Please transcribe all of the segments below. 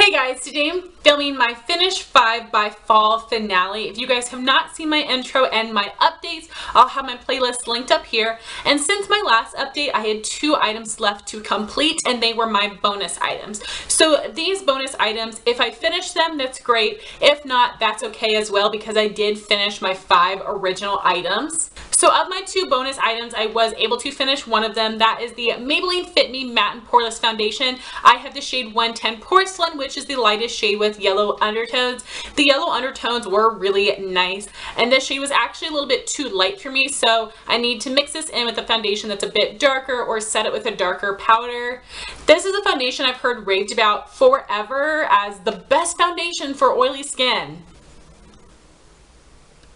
Hey guys, today I'm filming my Finish 5 by Fall finale. If you guys have not seen my intro and my updates, I'll have my playlist linked up here. And since my last update, I had 2 items left to complete, and they were my bonus items. So these bonus items, if I finish them, that's great. If not, that's okay as well, because I did finish my 5 original items. So of my 2 bonus items, I was able to finish one of them. That is the Maybelline Fit Me Matte and Poreless Foundation. I have the shade 110 Porcelain, which is the lightest shade with yellow undertones. The yellow undertones were really nice, and this shade was actually a little bit too light for me, so I need to mix this in with a foundation that's a bit darker or set it with a darker powder. This is a foundation I've heard raved about forever as the best foundation for oily skin.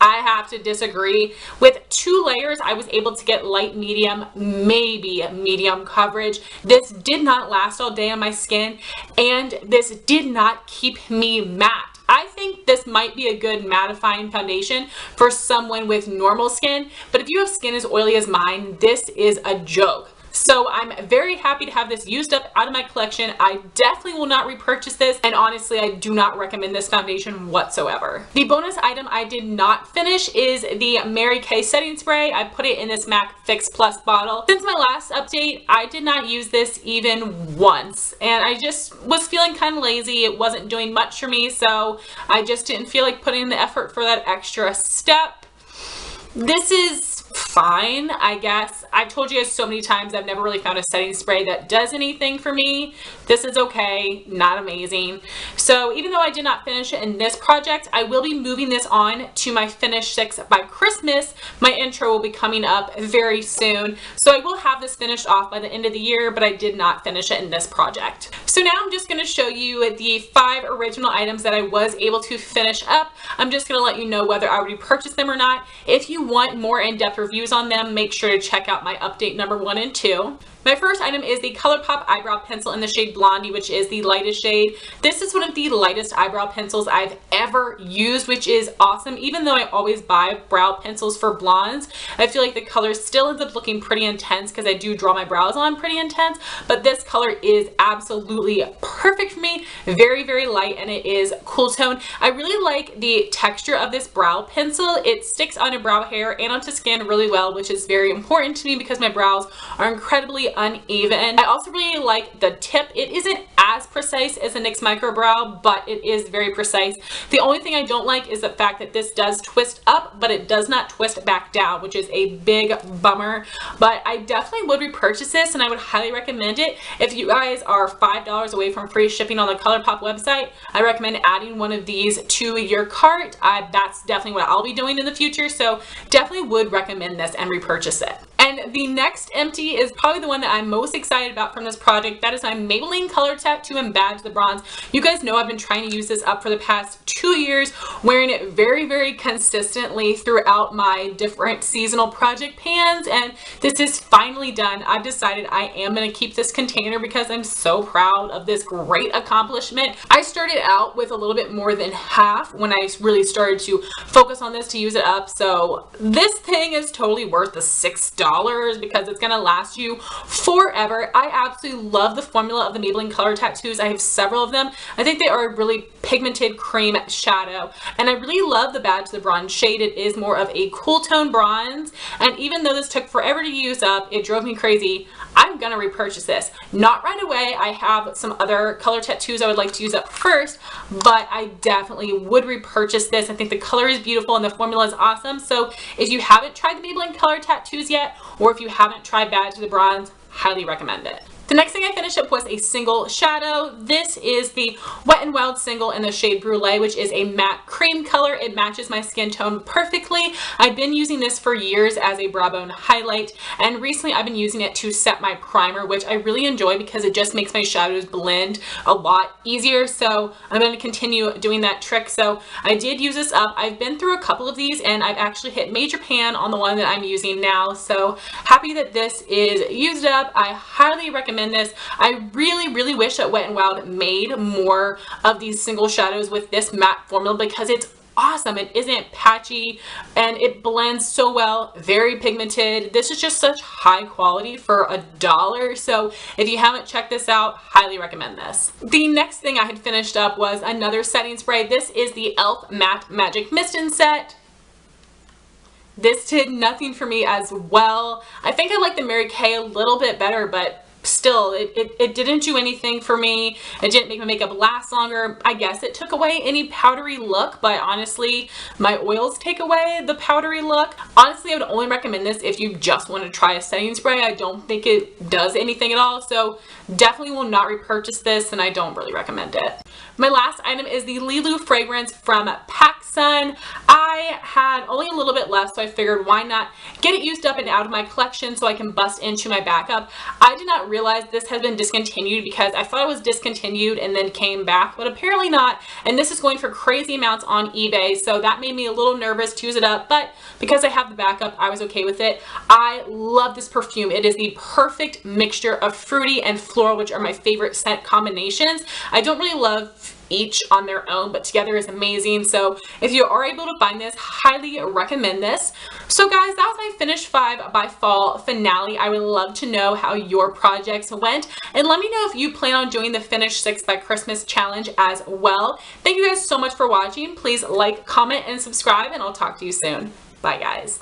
I have to disagree. With 2 layers, I was able to get light, medium, maybe medium coverage. This did not last all day on my skin, and this did not keep me matte. I think this might be a good mattifying foundation for someone with normal skin, but if you have skin as oily as mine, this is a joke. So I'm very happy to have this used up out of my collection. I definitely will not repurchase this, and honestly, I do not recommend this foundation whatsoever. The bonus item I did not finish is the Mary Kay setting spray. I put it in this MAC Fix Plus bottle. Since my last update, I did not use this even once, and I just was feeling kind of lazy. It wasn't doing much for me, so I just didn't feel like putting in the effort for that extra step. This is fine, I guess. I've told you guys so many times I've never really found a setting spray that does anything for me. This is okay, not amazing. So even though I did not finish it in this project, I will be moving this on to my Finish 6 by Christmas. My intro will be coming up very soon. So I will have this finished off by the end of the year, but I did not finish it in this project. So now I'm just going to show you the 5 original items that I was able to finish up. I'm just going to let you know whether I would repurchase them or not. If you want more in-depth reviews on them, make sure to check out my update number 1 and 2. My first item is the ColourPop eyebrow pencil in the shade Blondie, which is the lightest shade. This is one of the lightest eyebrow pencils I've ever used, which is awesome. Even though I always buy brow pencils for blondes, I feel like the color still ends up looking pretty intense because I do draw my brows on pretty intense, but this color is absolutely perfect for me. Very, very light, and it is cool tone. I really like the texture of this brow pencil. It sticks onto brow hair and onto skin really well, which is very important to me because my brows are incredibly uneven. I also really like the tip. It isn't as precise as a NYX Micro Brow, but it is very precise. The only thing I don't like is the fact that this does twist up, but it does not twist back down, which is a big bummer. But I definitely would repurchase this, and I would highly recommend it. If you guys are $5 away from free shipping on the ColourPop website, I recommend adding one of these to your cart. That's definitely what I'll be doing in the future, so definitely would recommend this and repurchase it. And the next empty is probably the one that I'm most excited about from this project. That is my Maybelline Color Tattoo and Badge the Bronze. You guys know I've been trying to use this up for the past 2 years, wearing it very, very consistently throughout my different seasonal project pans, and this is finally done. I've decided I am going to keep this container because I'm so proud of this great accomplishment. I started out with a little bit more than half when I really started to focus on this to use it up, so this thing is totally worth the $6 because it's going to last you forever. I absolutely love the formula of the Maybelline Color Tattoos. I have several of them. I think they are a really pigmented cream shadow, and I really love the Badge the Bronze shade. It is more of a cool tone bronze, and even though this took forever to use up, it drove me crazy. I'm gonna repurchase this. Not right away. I have some other color tattoos I would like to use up first, but I definitely would repurchase this. I think the color is beautiful and the formula is awesome. So if you haven't tried the Maybelline Color Tattoos yet, or if you haven't tried Badge the Bronze, highly recommend it. The next thing I finished up was a single shadow. This is the Wet n Wild single in the shade Brulee, which is a matte cream color. It matches my skin tone perfectly. I've been using this for years as a brow bone highlight, and recently I've been using it to set my primer, which I really enjoy because it just makes my shadows blend a lot easier. So I'm going to continue doing that trick. So I did use this up. I've been through a couple of these, and I've actually hit major pan on the one that I'm using now. So happy that this is used up. I highly recommend this. I really, really wish that Wet n Wild made more of these single shadows with this matte formula because it's awesome. It isn't patchy and it blends so well, very pigmented. This is just such high quality for $1. So if you haven't checked this out, highly recommend this. The next thing I had finished up was another setting spray. This is the e.l.f. Matte Magic Mist and Set. This did nothing for me as well. I think I like the Mary Kay a little bit better, but still, it didn't do anything for me. It didn't make my makeup last longer. I guess it took away any powdery look, but honestly, my oils take away the powdery look. Honestly, I would only recommend this if you just want to try a setting spray. I don't think it does anything at all, so definitely will not repurchase this, and I don't really recommend it. My last item is the Lilu fragrance from Pacsun. I had only a little bit left, so I figured why not get it used up and out of my collection so I can bust into my backup. I did not realize this has been discontinued because I thought it was discontinued and then came back, but apparently not. And this is going for crazy amounts on eBay, so that made me a little nervous to use it up, but because I have the backup, I was okay with it. I love this perfume. It is the perfect mixture of fruity and floral, which are my favorite scent combinations. I don't really love each on their own, but together is amazing. So if you are able to find this, highly recommend this. So guys, that was my Finish 5 by Fall finale. I would love to know how your projects went, and let me know if you plan on doing the Finish 6 by Christmas challenge as well. Thank you guys so much for watching. Please like, comment, and subscribe, and I'll talk to you soon. Bye guys.